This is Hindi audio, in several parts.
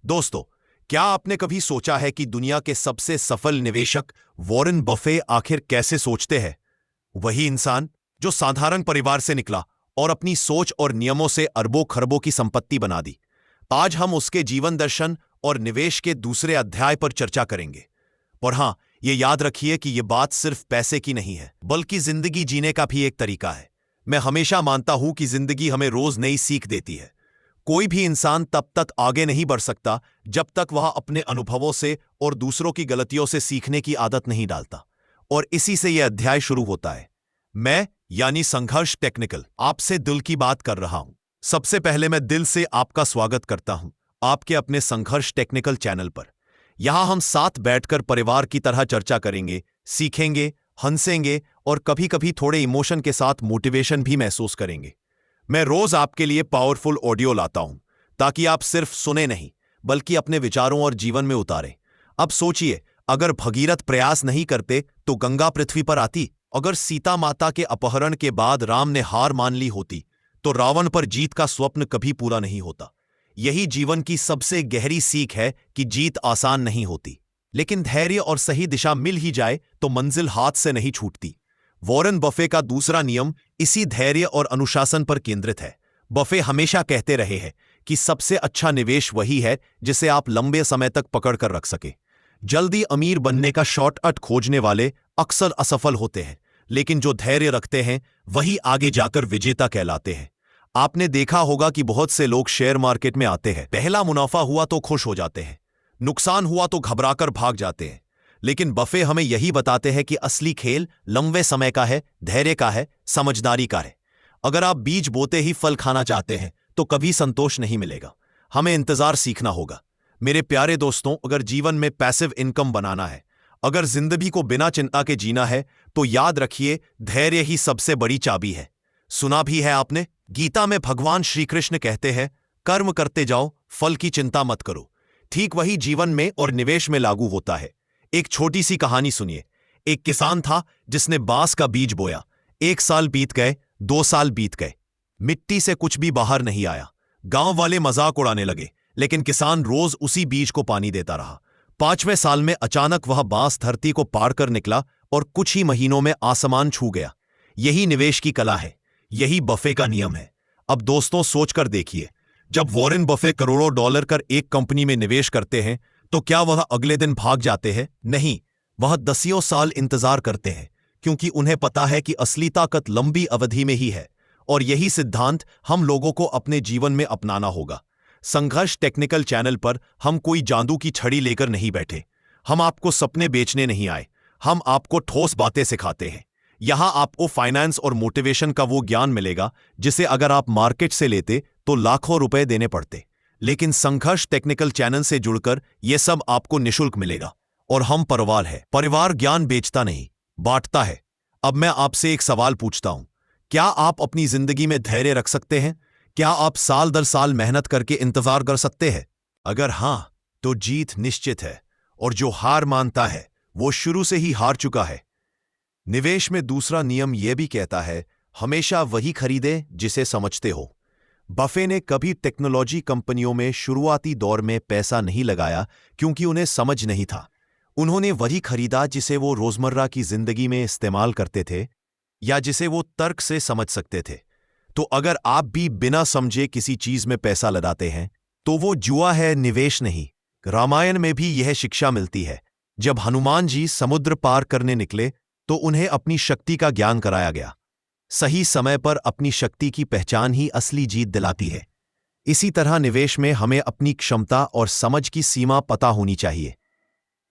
दोस्तों, क्या आपने कभी सोचा है कि दुनिया के सबसे सफल निवेशक वॉरेन बफे आखिर कैसे सोचते हैं? वही इंसान जो साधारण परिवार से निकला और अपनी सोच और नियमों से अरबों खरबों की संपत्ति बना दी। आज हम उसके जीवन दर्शन और निवेश के दूसरे अध्याय पर चर्चा करेंगे। और हां, ये याद रखिए कि यह बात सिर्फ पैसे की नहीं है, बल्कि जिंदगी जीने का भी एक तरीका है। मैं हमेशा मानता हूं कि जिंदगी हमें रोज नई सीख देती है। कोई भी इंसान तब तक आगे नहीं बढ़ सकता जब तक वह अपने अनुभवों से और दूसरों की गलतियों से सीखने की आदत नहीं डालता। और इसी से यह अध्याय शुरू होता है। मैं यानी संघर्ष टेक्निकल आपसे दिल की बात कर रहा हूं। सबसे पहले मैं दिल से आपका स्वागत करता हूं आपके अपने संघर्ष टेक्निकल चैनल पर। यहां हम साथ बैठकर परिवार की तरह चर्चा करेंगे, सीखेंगे, हंसेंगे और कभी कभी थोड़े इमोशन के साथ मोटिवेशन भी महसूस करेंगे। मैं रोज आपके लिए पावरफुल ऑडियो लाता हूं ताकि आप सिर्फ सुने नहीं, बल्कि अपने विचारों और जीवन में उतारें। अब सोचिए, अगर भगीरथ प्रयास नहीं करते तो गंगा पृथ्वी पर आती? अगर सीता माता के अपहरण के बाद राम ने हार मान ली होती तो रावण पर जीत का स्वप्न कभी पूरा नहीं होता। यही जीवन की सबसे गहरी सीख है कि जीत आसान नहीं होती, लेकिन धैर्य और सही दिशा मिल ही जाए तो मंजिल हाथ से नहीं छूटती। वॉरेन बफे का दूसरा नियम इसी धैर्य और अनुशासन पर केंद्रित है। बफे हमेशा कहते रहे हैं कि सबसे अच्छा निवेश वही है जिसे आप लंबे समय तक पकड़ कर रख सके। जल्दी अमीर बनने का शॉर्टकट खोजने वाले अक्सर असफल होते हैं, लेकिन जो धैर्य रखते हैं वही आगे जाकर विजेता कहलाते हैं। आपने देखा होगा कि बहुत से लोग शेयर मार्केट में आते हैं, पहला मुनाफा हुआ तो खुश हो जाते हैं, नुकसान हुआ तो घबराकर भाग जाते हैं। लेकिन बफे हमें यही बताते हैं कि असली खेल लंबे समय का है, धैर्य का है, समझदारी का है। अगर आप बीज बोते ही फल खाना चाहते हैं तो कभी संतोष नहीं मिलेगा। हमें इंतजार सीखना होगा। मेरे प्यारे दोस्तों, अगर जीवन में पैसिव इनकम बनाना है, अगर जिंदगी को बिना चिंता के जीना है, तो याद रखिए, धैर्य ही सबसे बड़ी चाबी है। सुना भी है आपने, गीता में भगवान श्री कृष्ण कहते हैं, कर्म करते जाओ, फल की चिंता मत करो। ठीक वही जीवन में और निवेश में लागू होता है। एक छोटी सी कहानी सुनिए। एक किसान था जिसने बांस का बीज बोया। 1 साल बीत गए, 2 साल बीत गए, मिट्टी से कुछ भी बाहर नहीं आया। गांव वाले मजाक उड़ाने लगे, लेकिन किसान रोज उसी बीज को पानी देता रहा। 5वें साल में अचानक वह बांस धरती को पार कर निकला और कुछ ही महीनों में आसमान छू गया। यही निवेश की कला है, यही बफे का नियम है। अब दोस्तों, सोचकर देखिए, जब वॉरेन बफे करोड़ों डॉलर कर एक कंपनी में निवेश करते हैं तो क्या वह अगले दिन भाग जाते हैं? नहीं, वह दसियों साल इंतजार करते हैं, क्योंकि उन्हें पता है कि असली ताकत लंबी अवधि में ही है। और यही सिद्धांत हम लोगों को अपने जीवन में अपनाना होगा। संघर्ष टेक्निकल चैनल पर हम कोई जादू की छड़ी लेकर नहीं बैठे। हम आपको सपने बेचने नहीं आए, हम आपको ठोस बातें सिखाते हैं। यहां आपको फाइनेंस और मोटिवेशन का वो ज्ञान मिलेगा जिसे अगर आप मार्केट से लेते तो लाखों रुपए देने पड़ते। लेकिन संघर्ष टेक्निकल चैनल से जुड़कर यह सब आपको निशुल्क मिलेगा। और हम परिवार है, परिवार ज्ञान बेचता नहीं, बांटता है। अब मैं आपसे एक सवाल पूछता हूं, क्या आप अपनी जिंदगी में धैर्य रख सकते हैं? क्या आप साल दर साल मेहनत करके इंतजार कर सकते हैं? अगर हां, तो जीत निश्चित है, और जो हार मानता है वो शुरू से ही हार चुका है। निवेश में दूसरा नियम यह भी कहता है, हमेशा वही खरीदें जिसे समझते हो। बफे ने कभी टेक्नोलॉजी कंपनियों में शुरुआती दौर में पैसा नहीं लगाया क्योंकि उन्हें समझ नहीं था। उन्होंने वही खरीदा जिसे वो रोजमर्रा की जिंदगी में इस्तेमाल करते थे या जिसे वो तर्क से समझ सकते थे। तो अगर आप भी बिना समझे किसी चीज में पैसा लगाते हैं तो वो जुआ है, निवेश नहीं। रामायण में भी यह शिक्षा मिलती है। जब हनुमान जी समुद्र पार करने निकले तो उन्हें अपनी शक्ति का ज्ञान कराया गया। सही समय पर अपनी शक्ति की पहचान ही असली जीत दिलाती है। इसी तरह निवेश में हमें अपनी क्षमता और समझ की सीमा पता होनी चाहिए।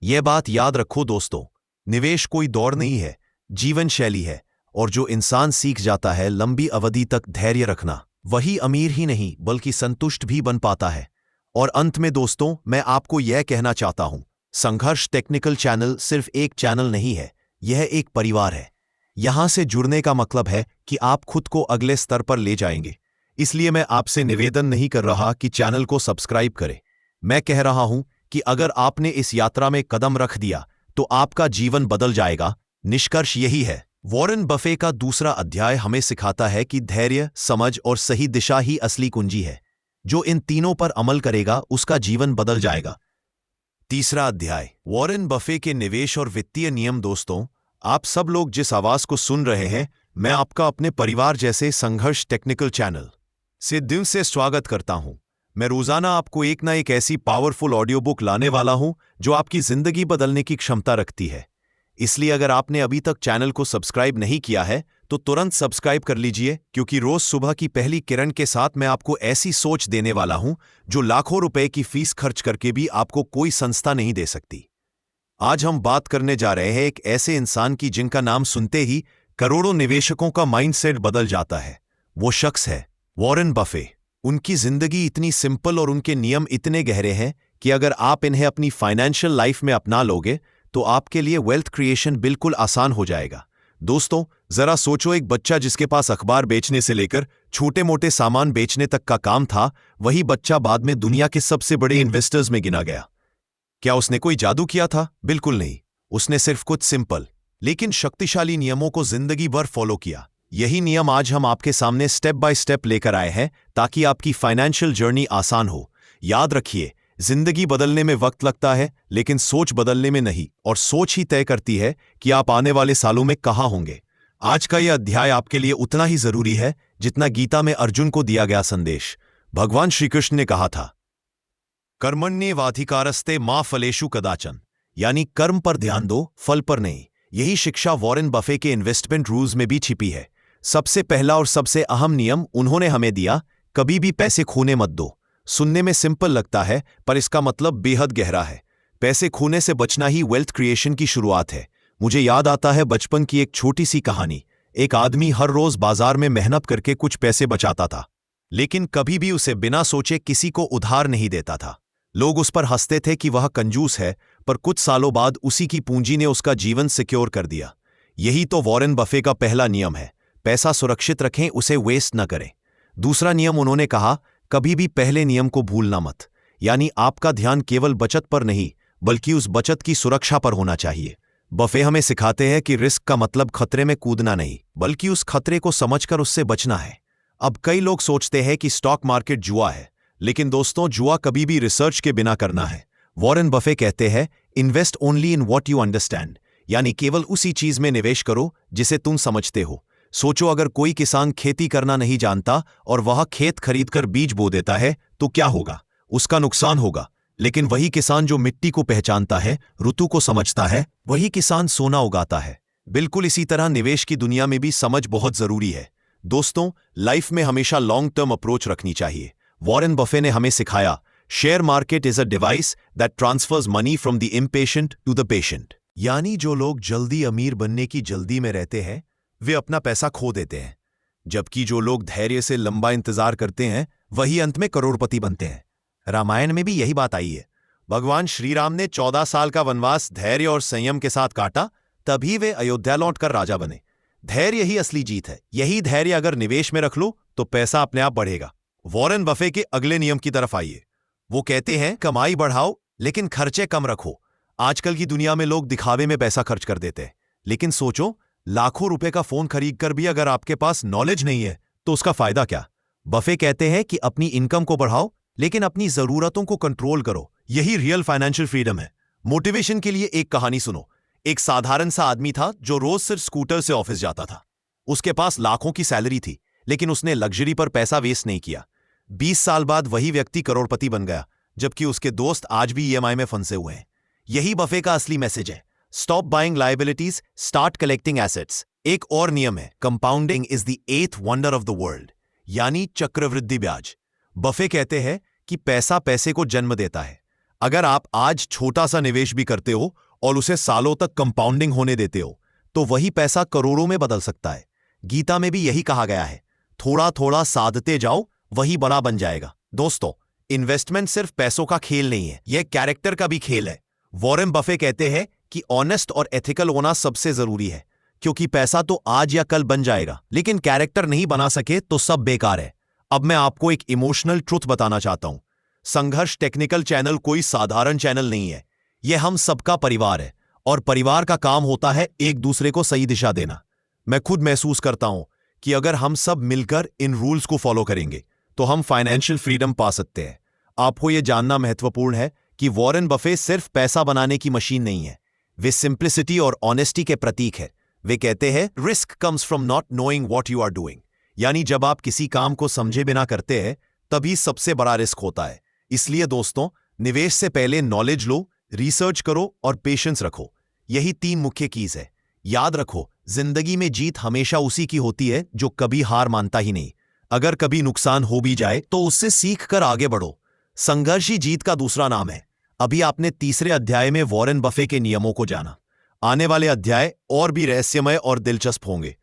यह बात याद रखो दोस्तों, निवेश कोई दौड़ नहीं है, जीवन शैली है। और जो इंसान सीख जाता है लंबी अवधि तक धैर्य रखना, वही अमीर ही नहीं बल्कि संतुष्ट भी बन पाता है। और अंत में दोस्तों, मैं आपको यह कहना चाहता हूं, संघर्ष टेक्निकल चैनल सिर्फ एक चैनल नहीं है, यह एक परिवार है। यहां से जुड़ने का मतलब है कि आप खुद को अगले स्तर पर ले जाएंगे। इसलिए मैं आपसे निवेदन नहीं कर रहा कि चैनल को सब्सक्राइब करें। मैं कह रहा हूं कि अगर आपने इस यात्रा में कदम रख दिया तो आपका जीवन बदल जाएगा। निष्कर्ष यही है, वॉरेन बफे का दूसरा अध्याय हमें सिखाता है कि धैर्य, समझ और सही दिशा ही असली कुंजी है। जो इन तीनों पर अमल करेगा उसका जीवन बदल जाएगा। तीसरा अध्याय, वॉरेन बफे के निवेश और वित्तीय नियम। दोस्तों, आप सब लोग जिस आवाज को सुन रहे हैं, मैं आपका अपने परिवार जैसे संघर्ष टेक्निकल चैनल से दिल से स्वागत करता हूं। मैं रोजाना आपको एक ना एक ऐसी पावरफुल ऑडियो बुक लाने वाला हूं जो आपकी जिंदगी बदलने की क्षमता रखती है। इसलिए अगर आपने अभी तक चैनल को सब्सक्राइब नहीं किया है तो तुरंत सब्सक्राइब कर लीजिए, क्योंकि रोज सुबह की पहली किरण के साथ मैं आपको ऐसी सोच देने वाला हूं जो लाखों रुपए की फीस खर्च करके भी आपको कोई संस्था नहीं दे सकती। आज हम बात करने जा रहे हैं एक ऐसे इंसान की जिनका नाम सुनते ही करोड़ों निवेशकों का माइंडसेट बदल जाता है। वो शख्स है वॉरेन बफे। उनकी जिंदगी इतनी सिंपल और उनके नियम इतने गहरे हैं कि अगर आप इन्हें अपनी फाइनेंशियल लाइफ में अपना लोगे तो आपके लिए वेल्थ क्रिएशन बिल्कुल आसान हो जाएगा। दोस्तों, जरा सोचो, एक बच्चा जिसके पास अखबार बेचने से लेकर छोटे मोटे सामान बेचने तक का काम था, वही बच्चा बाद में दुनिया के सबसे बड़े इन्वेस्टर्स में गिना गया। क्या उसने कोई जादू किया था? बिल्कुल नहीं। उसने सिर्फ कुछ सिंपल लेकिन शक्तिशाली नियमों को जिंदगी भर फॉलो किया। यही नियम आज हम आपके सामने स्टेप बाय स्टेप लेकर आए हैं ताकि आपकी फाइनेंशियल जर्नी आसान हो। याद रखिए, जिंदगी बदलने में वक्त लगता है लेकिन सोच बदलने में नहीं, और सोच ही तय करती है कि आप आने वाले सालों में कहां होंगे। आज का यह अध्याय आपके लिए उतना ही जरूरी है जितना गीता में अर्जुन को दिया गया संदेश। भगवान श्री कृष्ण ने कहा था, कर्मण्येवाधिकारस्ते मा फलेषु कदाचन, यानी कर्म पर ध्यान दो, फल पर नहीं। यही शिक्षा वॉरेन बफे के इन्वेस्टमेंट रूल्स में भी छिपी है। सबसे पहला और सबसे अहम नियम उन्होंने हमें दिया, कभी भी पैसे खोने मत दो। सुनने में सिंपल लगता है पर इसका मतलब बेहद गहरा है। पैसे खोने से बचना ही वेल्थ क्रिएशन की शुरुआत है। मुझे याद आता है बचपन की एक छोटी सी कहानी। एक आदमी हर रोज बाजार में मेहनत करके कुछ पैसे बचाता था, लेकिन कभी भी उसे बिना सोचे किसी को उधार नहीं देता था। लोग उस पर हंसते थे कि वह कंजूस है, पर कुछ सालों बाद उसी की पूंजी ने उसका जीवन सिक्योर कर दिया। यही तो वॉरेन बफे का पहला नियम है, पैसा सुरक्षित रखें, उसे वेस्ट न करें। दूसरा नियम उन्होंने कहा, कभी भी पहले नियम को भूलना मत, यानी आपका ध्यान केवल बचत पर नहीं बल्कि उस बचत की सुरक्षा पर होना चाहिए। बफे हमें सिखाते हैं कि रिस्क का मतलब खतरे में कूदना नहीं, बल्कि उस खतरे को समझकर उससे बचना है। अब कई लोग सोचते हैं कि स्टॉक मार्केट जुआ है, लेकिन दोस्तों, जुआ कभी भी रिसर्च के बिना करना है। वॉरेन बफे कहते हैं, invest only in what you understand, यानी केवल उसी चीज में निवेश करो जिसे तुम समझते हो। सोचो, अगर कोई किसान खेती करना नहीं जानता और वह खेत खरीदकर बीज बो देता है तो क्या होगा? उसका नुकसान होगा। लेकिन वही किसान जो मिट्टी को पहचानता है, ऋतु को समझता है, वही किसान सोना उगाता है। बिल्कुल इसी तरह निवेश की दुनिया में भी समझ बहुत जरूरी है। दोस्तों, लाइफ में हमेशा लॉन्ग टर्म अप्रोच रखनी चाहिए। वॉरेन बफे ने हमें सिखाया, share market is a device that transfers money from the impatient to the patient, यानी जो लोग जल्दी अमीर बनने की जल्दी में रहते हैं वे अपना पैसा खो देते हैं, जबकि जो लोग धैर्य से लंबा इंतजार करते हैं वही अंत में करोड़पति बनते हैं। रामायण में भी यही बात आई है। भगवान श्री राम ने 14 साल का वनवास धैर्य और संयम के साथ काटा, तभी वे अयोध्या लौटकर राजा बने। धैर्य ही असली जीत है। यही धैर्य अगर निवेश में रख लो तो पैसा अपने आप बढ़ेगा। वॉरेन बफे के अगले नियम की तरफ आइए। वो कहते हैं, कमाई बढ़ाओ लेकिन खर्चे कम रखो। आजकल की दुनिया में लोग दिखावे में पैसा खर्च कर देते हैं, लेकिन सोचो, लाखों रुपए का फोन खरीद कर भी अगर आपके पास नॉलेज नहीं है तो उसका फायदा क्या? बफे कहते हैं कि अपनी इनकम को बढ़ाओ लेकिन अपनी जरूरतों को कंट्रोल करो। यही रियल फाइनेंशियल फ्रीडम है। मोटिवेशन के लिए एक कहानी सुनो। एक साधारण सा आदमी था जो रोज सिर्फ स्कूटर से ऑफिस जाता था। उसके पास लाखों की सैलरी थी, लेकिन उसने लग्जरी पर पैसा वेस्ट नहीं किया। 20 साल बाद वही व्यक्ति करोड़पति बन गया, जबकि उसके दोस्त आज भी ईएमआई में फंसे हुए हैं। यही बफे का असली मैसेज है, stop buying liabilities, start collecting assets. एक और नियम है, compounding is the 8th wonder of the world, यानी चक्रवृद्धि ब्याज। बफे कहते हैं कि पैसा पैसे को जन्म देता है। अगर आप आज छोटा सा निवेश भी करते हो और उसे सालों तक कंपाउंडिंग होने देते हो तो वही पैसा करोड़ों में बदल सकता है। गीता में भी यही कहा गया है, थोड़ा थोड़ा साधते जाओ, वही बड़ा बन जाएगा। दोस्तों, इन्वेस्टमेंट सिर्फ पैसों का खेल नहीं है, यह कैरेक्टर का भी खेल है। वॉरेन बफे कहते हैं कि ऑनेस्ट और एथिकल होना सबसे जरूरी है, क्योंकि पैसा तो आज या कल बन जाएगा, लेकिन कैरेक्टर नहीं बना सके तो सब बेकार है। अब मैं आपको एक इमोशनल ट्रुथ बताना चाहता हूं। संघर्ष टेक्निकल चैनल कोई साधारण चैनल नहीं है। यह हम सबका परिवार है, और परिवार का काम होता है एक दूसरे को सही दिशा देना। मैं खुद महसूस करता हूं कि अगर हम सब मिलकर इन रूल्स को फॉलो करेंगे तो हम फाइनेंशियल फ्रीडम पा सकते हैं। आपको यह जानना महत्वपूर्ण है कि वॉरेन बफे सिर्फ पैसा बनाने की मशीन नहीं है, वे सिंप्लिसिटी और ऑनेस्टी के प्रतीक है। वे कहते हैं risk comes from not knowing what you are doing, यानी जब आप किसी काम को समझे बिना करते हैं तभी सबसे बड़ा रिस्क होता है। इसलिए दोस्तों, निवेश से पहले नॉलेज लो, रिसर्च करो और पेशेंस रखो। यही 3 मुख्य कीज है। याद रखो, जिंदगी में जीत हमेशा उसी की होती है जो कभी हार मानता ही नहीं। अगर कभी नुकसान हो भी जाए तो उससे सीख कर आगे बढ़ो। संघर्ष ही जीत का दूसरा नाम है। अभी आपने तीसरे अध्याय में वॉरेन बफे के नियमों को जाना। आने वाले अध्याय और भी रहस्यमय और दिलचस्प होंगे,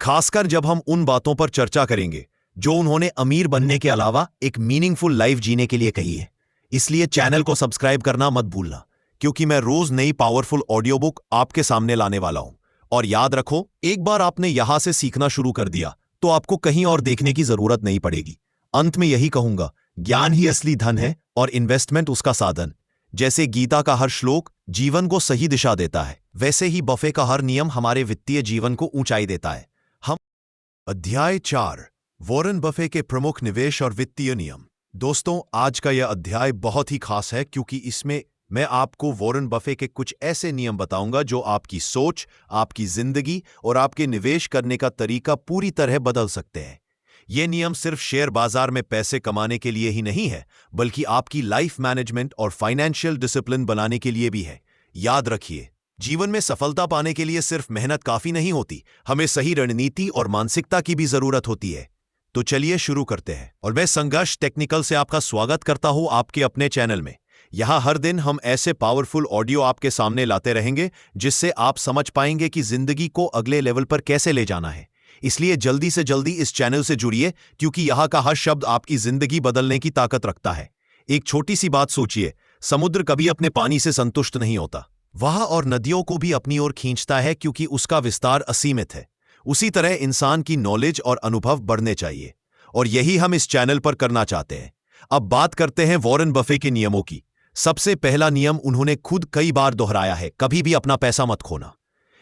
खासकर जब हम उन बातों पर चर्चा करेंगे जो उन्होंने अमीर बनने के अलावा एक मीनिंगफुल लाइफ जीने के लिए कही है। इसलिए चैनल को सब्सक्राइब करना मत भूलना, क्योंकि मैं रोज नई पावरफुल ऑडियो बुक आपके सामने लाने वाला हूं। और याद रखो, एक बार आपने यहां से सीखना शुरू कर दिया तो आपको कहीं और देखने की जरूरत नहीं पड़ेगी। अंत में यही कहूंगा, ज्ञान ही असली धन है और इन्वेस्टमेंट उसका साधन। जैसे गीता का हर श्लोक जीवन को सही दिशा देता है, वैसे ही बफे का हर नियम हमारे वित्तीय जीवन को ऊंचाई देता है। हम अध्याय 4, वॉरेन बफे के प्रमुख निवेश और वित्तीय नियम। दोस्तों, आज का यह अध्याय बहुत ही खास है क्योंकि इसमें मैं आपको वॉरेन बफे के कुछ ऐसे नियम बताऊंगा जो आपकी सोच, आपकी जिंदगी और आपके निवेश करने का तरीका पूरी तरह बदल सकते हैं। ये नियम सिर्फ शेयर बाजार में पैसे कमाने के लिए ही नहीं है, बल्कि आपकी लाइफ मैनेजमेंट और फाइनेंशियल डिसिप्लिन बनाने के लिए भी है। याद रखिए, जीवन में सफलता पाने के लिए सिर्फ मेहनत काफी नहीं होती, हमें सही रणनीति और मानसिकता की भी जरूरत होती है। तो चलिए शुरू करते हैं। और मैं संघर्ष टेक्निकल से आपका स्वागत करता हूं आपके अपने चैनल में। यहां हर दिन हम ऐसे पावरफुल ऑडियो आपके सामने लाते रहेंगे जिससे आप समझ पाएंगे कि जिंदगी को अगले लेवल पर कैसे ले जाना है। इसलिए जल्दी से जल्दी इस चैनल से जुड़िए, क्योंकि यहां का हर शब्द आपकी जिंदगी बदलने की ताकत रखता है। एक छोटी सी बात सोचिए, समुद्र कभी अपने पानी से संतुष्ट नहीं होता, वह और नदियों को भी अपनी ओर खींचता है क्योंकि उसका विस्तार असीमित है। उसी तरह इंसान की नॉलेज और अनुभव बढ़ने चाहिए, और यही हम इस चैनल पर करना चाहते हैं। अब बात करते हैं वॉरेन बफे के नियमों की। सबसे पहला नियम उन्होंने खुद कई बार दोहराया है, कभी भी अपना पैसा मत खोना।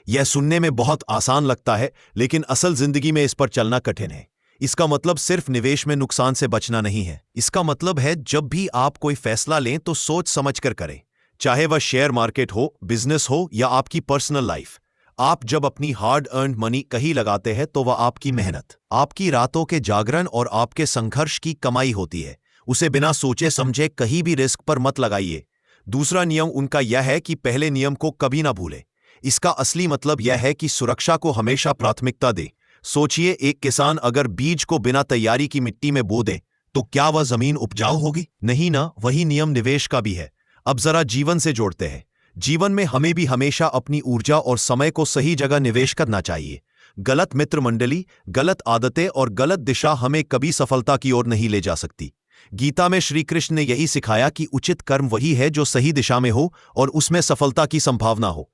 यह सुनने में बहुत आसान लगता है, लेकिन असल जिंदगी में इस पर चलना कठिन है। इसका मतलब सिर्फ निवेश में नुकसान से बचना नहीं है। इसका मतलब है जब भी आप कोई फैसला लें तो सोच समझ कर करें, चाहे वह शेयर मार्केट हो, बिजनेस हो या आपकी पर्सनल लाइफ। आप जब अपनी हार्ड अर्न्ड मनी कहीं लगाते हैं तो वह आपकी मेहनत, आपकी रातों के जागरण और आपके संघर्ष की कमाई होती है। उसे बिना सोचे समझे कहीं भी रिस्क पर मत लगाइए। दूसरा नियम उनका यह है कि पहले नियम को कभी ना भूलें। इसका असली मतलब यह है कि सुरक्षा को हमेशा प्राथमिकता दें। सोचिए, एक किसान अगर बीज को बिना तैयारी की मिट्टी में बो दे तो क्या वह जमीन उपजाऊ होगी? नहीं ना। वही नियम निवेश का भी है। अब जरा जीवन से जोड़ते हैं। जीवन में हमें भी हमेशा अपनी ऊर्जा और समय को सही जगह निवेश करना चाहिए। गलत मित्र मंडली, गलत आदतें और गलत दिशा हमें कभी सफलता की ओर नहीं ले जा सकती। गीता में श्री कृष्ण ने यही सिखाया कि उचित कर्म वही है जो सही दिशा में हो और उसमें सफलता की संभावना हो।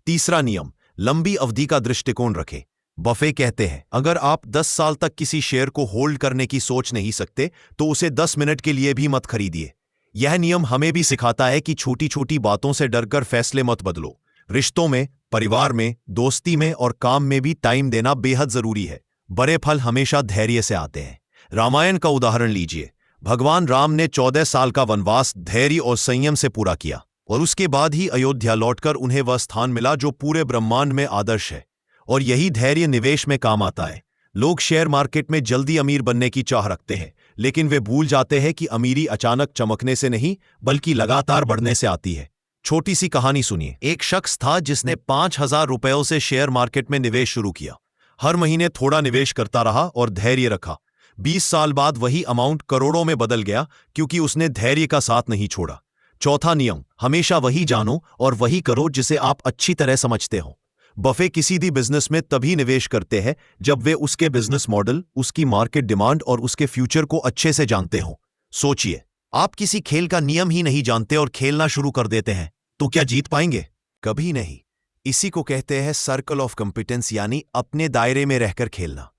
तीसरा नियम, लंबी अवधि का दृष्टिकोण रखें। बफे कहते हैं, अगर आप 10 साल तक किसी शेयर को होल्ड करने की सोच नहीं सकते तो उसे 10 मिनट के लिए भी मत खरीदिए। यह नियम हमें भी सिखाता है कि छोटी छोटी बातों से डरकर फैसले मत बदलो। रिश्तों में, परिवार में, दोस्ती में और काम में भी टाइम देना बेहद जरूरी है। बड़े फल हमेशा धैर्य से आते हैं। रामायण का उदाहरण लीजिए। भगवान राम ने 14 साल का वनवास धैर्य और संयम से पूरा किया, और उसके बाद ही अयोध्या लौटकर उन्हें वह स्थान मिला जो पूरे ब्रह्मांड में आदर्श है। और यही धैर्य निवेश में काम आता है। लोग शेयर मार्केट में जल्दी अमीर बनने की चाह रखते हैं, लेकिन वे भूल जाते हैं कि अमीरी अचानक चमकने से नहीं, बल्कि लगातार बढ़ने से आती है। छोटी सी कहानी सुनिए। एक शख्स था जिसने 5,000 रुपयों से शेयर मार्केट में निवेश शुरू किया। हर महीने थोड़ा निवेश करता रहा और धैर्य रखा। 20 साल बाद वही अमाउंट करोड़ों में बदल गया, क्योंकि उसने धैर्य का साथ नहीं छोड़ा। चौथा नियम, हमेशा वही जानो और वही करो जिसे आप अच्छी तरह समझते हो। बफे किसी भी बिजनेस में तभी निवेश करते हैं जब वे उसके बिजनेस मॉडल, उसकी मार्केट डिमांड और उसके फ्यूचर को अच्छे से जानते हो। सोचिए, आप किसी खेल का नियम ही नहीं जानते और खेलना शुरू कर देते हैं, तो क्या जीत पाएंगे? कभी नहीं। इसी को कहते हैं सर्कल ऑफ कॉम्पिटेंस, यानी अपने दायरे में रहकर खेलना।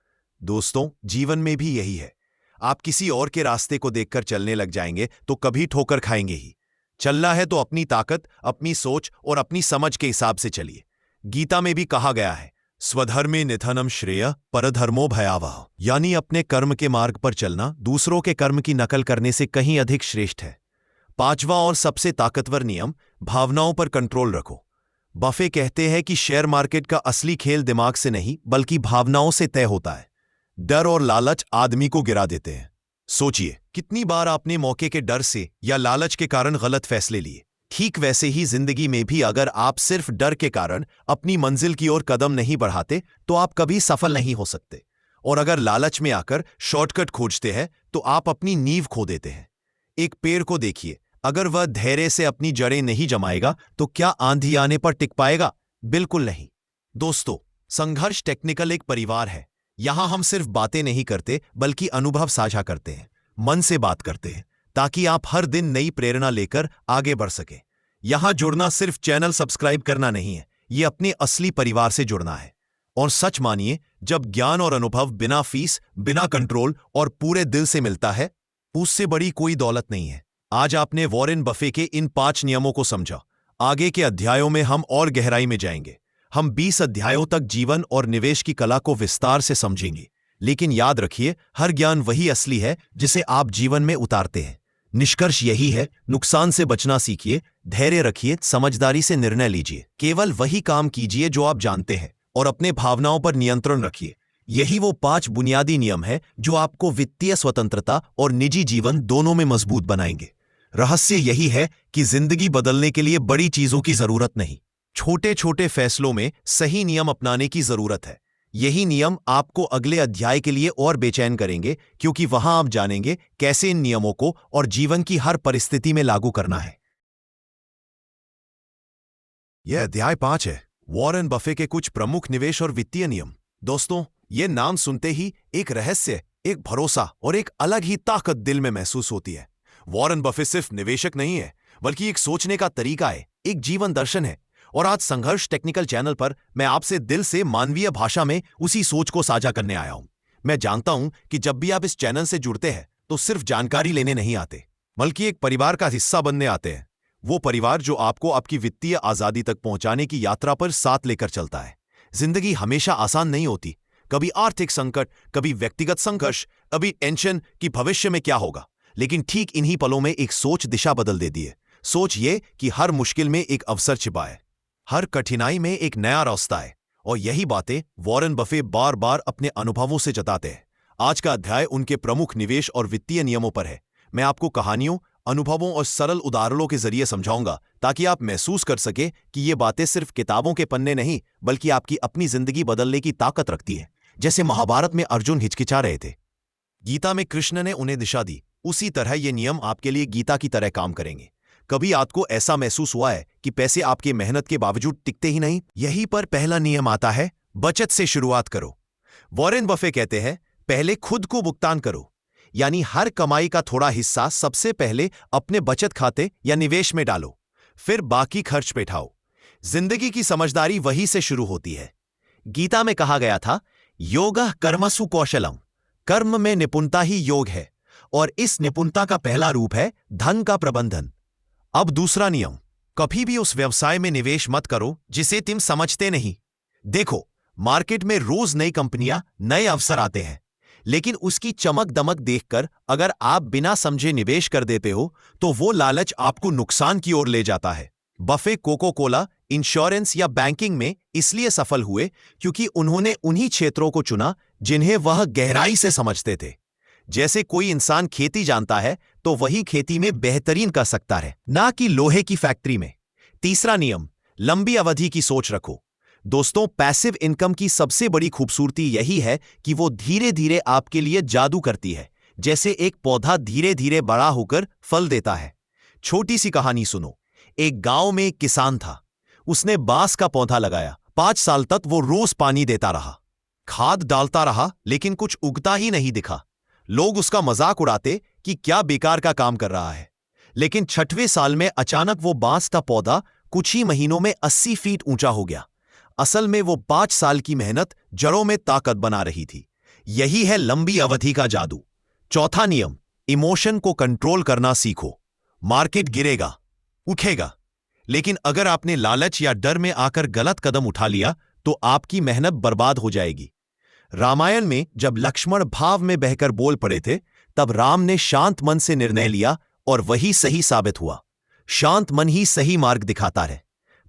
दोस्तों, जीवन में भी यही है। आप किसी और के रास्ते को देखकर चलने लग जाएंगे तो कभी ठोकर खाएंगे ही। चलना है तो अपनी ताकत, अपनी सोच और अपनी समझ के हिसाब से चलिए। गीता में भी कहा गया है, स्वधर्मे निधनम श्रेय परधर्मो भयावह, यानी अपने कर्म के मार्ग पर चलना दूसरों के कर्म की नकल करने से कहीं अधिक श्रेष्ठ है। पांचवा और सबसे ताकतवर नियम, भावनाओं पर कंट्रोल रखो। बफे कहते हैं कि शेयर मार्केट का असली खेल दिमाग से नहीं बल्कि भावनाओं से तय होता है। डर और लालच आदमी को गिरा देते हैं। सोचिए, कितनी बार आपने मौके के डर से या लालच के कारण गलत फैसले लिए। ठीक वैसे ही जिंदगी में भी अगर आप सिर्फ डर के कारण अपनी मंजिल की ओर कदम नहीं बढ़ाते तो आप कभी सफल नहीं हो सकते। और अगर लालच में आकर शॉर्टकट खोजते हैं तो आप अपनी नींव खो देते हैं। एक पेड़ को देखिए, अगर वह धैर्य से अपनी जड़ें नहीं जमाएगा तो क्या आंधी आने पर टिक पाएगा? बिल्कुल नहीं। दोस्तों, संघर्ष टेक्निकल एक परिवार है। यहां हम सिर्फ बातें नहीं करते बल्कि अनुभव साझा करते हैं, मन से बात करते हैं, ताकि आप हर दिन नई प्रेरणा लेकर आगे बढ़ सके। यहां जुड़ना सिर्फ चैनल सब्सक्राइब करना नहीं है, यह अपने असली परिवार से जुड़ना है। और सच मानिए, जब ज्ञान और अनुभव बिना फीस, बिना कंट्रोल और पूरे दिल से मिलता है, उससे बड़ी कोई दौलत नहीं है। आज आपने वॉरेन बफे के इन 5 नियमों को समझा। आगे के अध्यायों में हम और गहराई में जाएंगे। हम 20 अध्यायों तक जीवन और निवेश की कला को विस्तार से समझेंगे। लेकिन याद रखिए, हर ज्ञान वही असली है जिसे आप जीवन में उतारते हैं। निष्कर्ष यही है, नुकसान से बचना सीखिए, धैर्य रखिए, समझदारी से निर्णय लीजिए, केवल वही काम कीजिए जो आप जानते हैं और अपने भावनाओं पर नियंत्रण रखिए। यही वो 5 बुनियादी नियम है जो आपको वित्तीय स्वतंत्रता और निजी जीवन दोनों में मजबूत बनाएंगे। रहस्य यही है कि जिंदगी बदलने के लिए बड़ी चीजों की जरूरत नहीं, छोटे छोटे फैसलों में सही नियम अपनाने की जरूरत है। यही नियम आपको अगले अध्याय के लिए और बेचैन करेंगे, क्योंकि वहां आप जानेंगे कैसे इन नियमों को और जीवन की हर परिस्थिति में लागू करना है। यह अध्याय 5 है, वॉरेन बफे के कुछ प्रमुख निवेश और वित्तीय नियम। दोस्तों, यह नाम सुनते ही एक रहस्य, एक भरोसा और एक अलग ही ताकत दिल में महसूस होती है। वॉरेन बफे सिर्फ निवेशक नहीं है, बल्कि एक सोचने का तरीका है, एक जीवन दर्शन है। और आज संघर्ष टेक्निकल चैनल पर मैं आपसे दिल से मानवीय भाषा में उसी सोच को साझा करने आया हूं। मैं जानता हूं कि जब भी आप इस चैनल से जुड़ते हैं तो सिर्फ जानकारी लेने नहीं आते, बल्कि एक परिवार का हिस्सा बनने आते हैं। वो परिवार जो आपको आपकी वित्तीय आजादी तक पहुंचाने की यात्रा पर साथ लेकर चलता है। जिंदगी हमेशा आसान नहीं होती। कभी आर्थिक संकट, कभी व्यक्तिगत संघर्ष, कभी टेंशन कि भविष्य में क्या होगा। लेकिन ठीक इन्हीं पलों में एक सोच दिशा बदल देती है। सोच ये कि हर मुश्किल में एक अवसर छिपा है, हर कठिनाई में एक नया रास्ता है। और यही बातें वॉरेन बफे बार बार अपने अनुभवों से जताते हैं। आज का अध्याय उनके प्रमुख निवेश और वित्तीय नियमों पर है। मैं आपको कहानियों, अनुभवों और सरल उदाहरणों के जरिए समझाऊंगा, ताकि आप महसूस कर सके कि ये बातें सिर्फ किताबों के पन्ने नहीं, बल्कि आपकी अपनी जिंदगी बदलने की ताकत रखती है। जैसे महाभारत में अर्जुन हिचकिचा रहे थे, गीता में कृष्ण ने उन्हें दिशा दी, उसी तरह ये नियम आपके लिए गीता की तरह काम करेंगे। कभी आपको ऐसा महसूस हुआ है कि पैसे आपके मेहनत के बावजूद टिकते ही नहीं? यहीं पर पहला नियम आता है, बचत से शुरुआत करो। वॉरेन बफे कहते हैं, पहले खुद को भुगतान करो, यानी हर कमाई का थोड़ा हिस्सा सबसे पहले अपने बचत खाते या निवेश में डालो, फिर बाकी खर्च पे उठाओ। जिंदगी की समझदारी वहीं से शुरू होती है। गीता में कहा गया था, योगः कर्मसु कौशलम, कर्म में निपुणता ही योग है, और इस निपुणता का पहला रूप है धन का प्रबंधन। अब दूसरा नियम, कभी भी उस व्यवसाय में निवेश मत करो जिसे तुम समझते नहीं। देखो, मार्केट में रोज नई कंपनियां, नए अवसर आते हैं, लेकिन उसकी चमक दमक देखकर अगर आप बिना समझे निवेश कर देते हो तो वो लालच आपको नुकसान की ओर ले जाता है। बफे कोको कोला, इंश्योरेंस या बैंकिंग में इसलिए सफल हुए क्योंकि उन्होंने उन्हीं क्षेत्रों को चुना जिन्हें वह गहराई से समझते थे। जैसे कोई इंसान खेती जानता है तो वही खेती में बेहतरीन कर सकता है, ना कि लोहे की फैक्ट्री में। तीसरा नियम, लंबी अवधि की सोच रखो। दोस्तों, पैसिव इनकम की सबसे बड़ी खूबसूरती यही है कि वो धीरे धीरे आपके लिए जादू करती है, जैसे एक पौधा धीरे धीरे बड़ा होकर फल देता है। छोटी सी कहानी सुनो। एक गांव में एक किसान था। उसने बांस का पौधा लगाया। 5 साल तक वो रोज पानी देता रहा, खाद डालता रहा, लेकिन कुछ उगता ही नहीं दिखा। लोग उसका मजाक उड़ाते कि क्या बेकार का काम कर रहा है। लेकिन 6वें साल में अचानक वो बांस का पौधा कुछ ही महीनों में 80 फीट ऊंचा हो गया। असल में वो 5 साल की मेहनत जड़ों में ताकत बना रही थी। यही है लंबी अवधि का जादू। चौथा नियम, इमोशन को कंट्रोल करना सीखो। मार्केट गिरेगा, उठेगा, लेकिन अगर आपने लालच या डर में आकर गलत कदम उठा लिया तो आपकी मेहनत बर्बाद हो जाएगी। रामायण में जब लक्ष्मण भाव में बहकर बोल पड़े थे, तब राम ने शांत मन से निर्णय लिया और वही सही साबित हुआ। शांत मन ही सही मार्ग दिखाता है।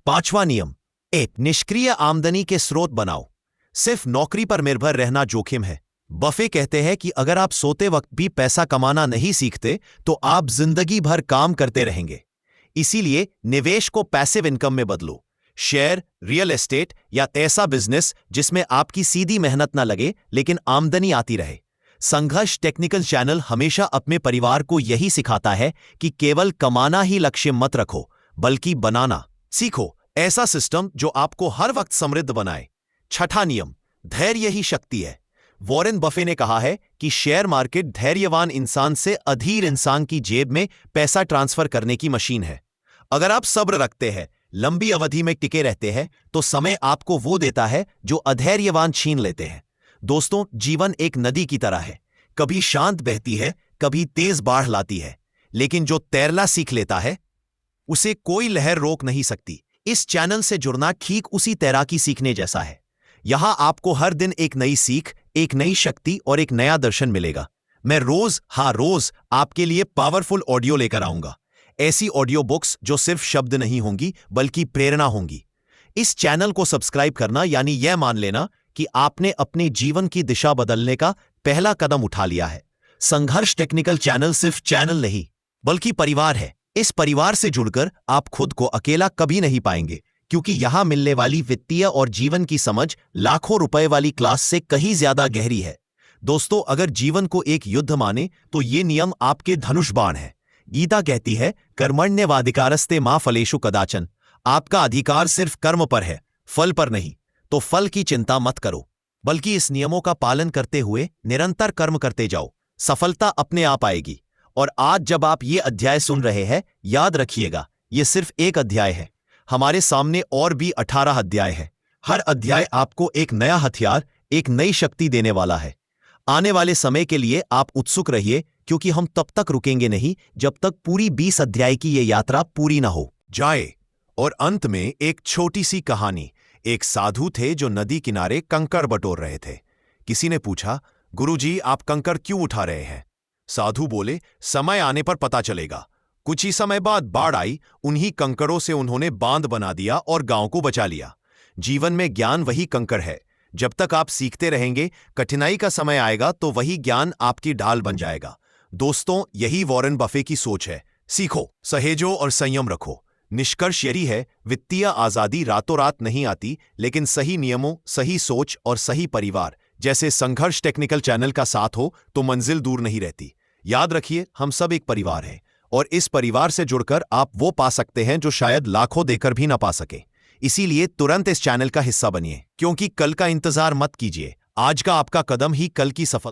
5वां नियम, एक निष्क्रिय आमदनी के स्रोत बनाओ। सिर्फ नौकरी पर निर्भर रहना जोखिम है। बफे कहते हैं कि अगर आप सोते वक्त भी पैसा कमाना नहीं सीखते तो आप जिंदगी भर काम करते रहेंगे। इसीलिए निवेश को पैसिव इनकम में बदलो। शेयर, रियल एस्टेट या ऐसा बिजनेस जिसमें आपकी सीधी मेहनत ना लगे लेकिन आमदनी आती रहे। संघर्ष टेक्निकल चैनल हमेशा अपने परिवार को यही सिखाता है कि केवल कमाना ही लक्ष्य मत रखो, बल्कि बनाना सीखो ऐसा सिस्टम जो आपको हर वक्त समृद्ध बनाए। 6वां नियम, धैर्य ही शक्ति है। वॉरेन बफे ने कहा है कि शेयर मार्केट धैर्यवान इंसान से अधीर इंसान की जेब में पैसा ट्रांसफर करने की मशीन है। अगर आप सब्र रखते हैं, लंबी अवधि में टिके रहते हैं, तो समय आपको वो देता है जो अधैर्यवान छीन लेते हैं। दोस्तों, जीवन एक नदी की तरह है, कभी शांत बहती है, कभी तेज बाढ़ लाती है, लेकिन जो तैरना सीख लेता है उसे कोई लहर रोक नहीं सकती। इस चैनल से जुड़ना ठीक उसी तैराकी सीखने जैसा है। यहां आपको हर दिन एक नई सीख, एक नई शक्ति और एक नया दर्शन मिलेगा। मैं रोज आपके लिए पावरफुल ऑडियो लेकर आऊंगा। ऐसी ऑडियो बुक्स जो सिर्फ शब्द नहीं होंगी बल्कि प्रेरणा होंगी। इस चैनल को सब्सक्राइब करना यानी यह मान लेना कि आपने अपने जीवन की दिशा बदलने का पहला कदम उठा लिया है। संघर्ष टेक्निकल चैनल सिर्फ चैनल नहीं बल्कि परिवार है। इस परिवार से जुड़कर आप खुद को अकेला कभी नहीं पाएंगे, क्योंकि यहां मिलने वाली वित्तीय और जीवन की समझ लाखों रुपए वाली क्लास से कहीं ज्यादा गहरी है। दोस्तों, अगर जीवन को एक युद्ध माने तो ये नियम आपके धनुष बाण है। गीता कहती है, कर्मण्येवाधिकारस्ते मा फलेषु कदाचन। आपका अधिकार सिर्फ कर्म पर है, फल पर नहीं। तो फल की चिंता मत करो, बल्कि इस नियमों का पालन करते हुए निरंतर कर्म करते जाओ। सफलता अपने आप आएगी। और आज जब आप ये अध्याय सुन रहे हैं, याद रखिएगा, ये सिर्फ एक अध्याय है। हमारे सामने और भी 18 अध्याय है। हर अध्याय आपको एक नया हथियार, एक नई शक्ति देने वाला है। आने वाले समय के लिए आप उत्सुक रहिए, क्योंकि हम तब तक रुकेंगे नहीं जब तक पूरी 20 अध्याय की ये यात्रा पूरी ना हो जाए। और अंत में एक छोटी सी कहानी। एक साधु थे जो नदी किनारे कंकड़ बटोर रहे थे। किसी ने पूछा, गुरुजी, आप कंकड़ क्यों उठा रहे हैं? साधु बोले, समय आने पर पता चलेगा। कुछ ही समय बाद बाढ़ आई। उन्हीं कंकड़ों से उन्होंने बांध बना दिया और गांव को बचा लिया। जीवन में ज्ञान वही कंकड़ है। जब तक आप सीखते रहेंगे, कठिनाई का समय आएगा तो वही ज्ञान आपकी ढाल बन जाएगा। दोस्तों, यही वॉरेन बफे की सोच है। सीखो, सहेजो और संयम रखो। निष्कर्ष यही है, वित्तीय आजादी रातों रात नहीं आती, लेकिन सही नियमों, सही सोच और सही परिवार जैसे संघर्ष टेक्निकल चैनल का साथ हो तो मंजिल दूर नहीं रहती। याद रखिए, हम सब एक परिवार हैं, और इस परिवार से जुड़कर आप वो पा सकते हैं जो शायद लाखों देकर भी ना पा सके। इसीलिए तुरंत इस चैनल का हिस्सा बनिए, क्योंकि कल का इंतजार मत कीजिए। आज का आपका कदम ही कल की सफलता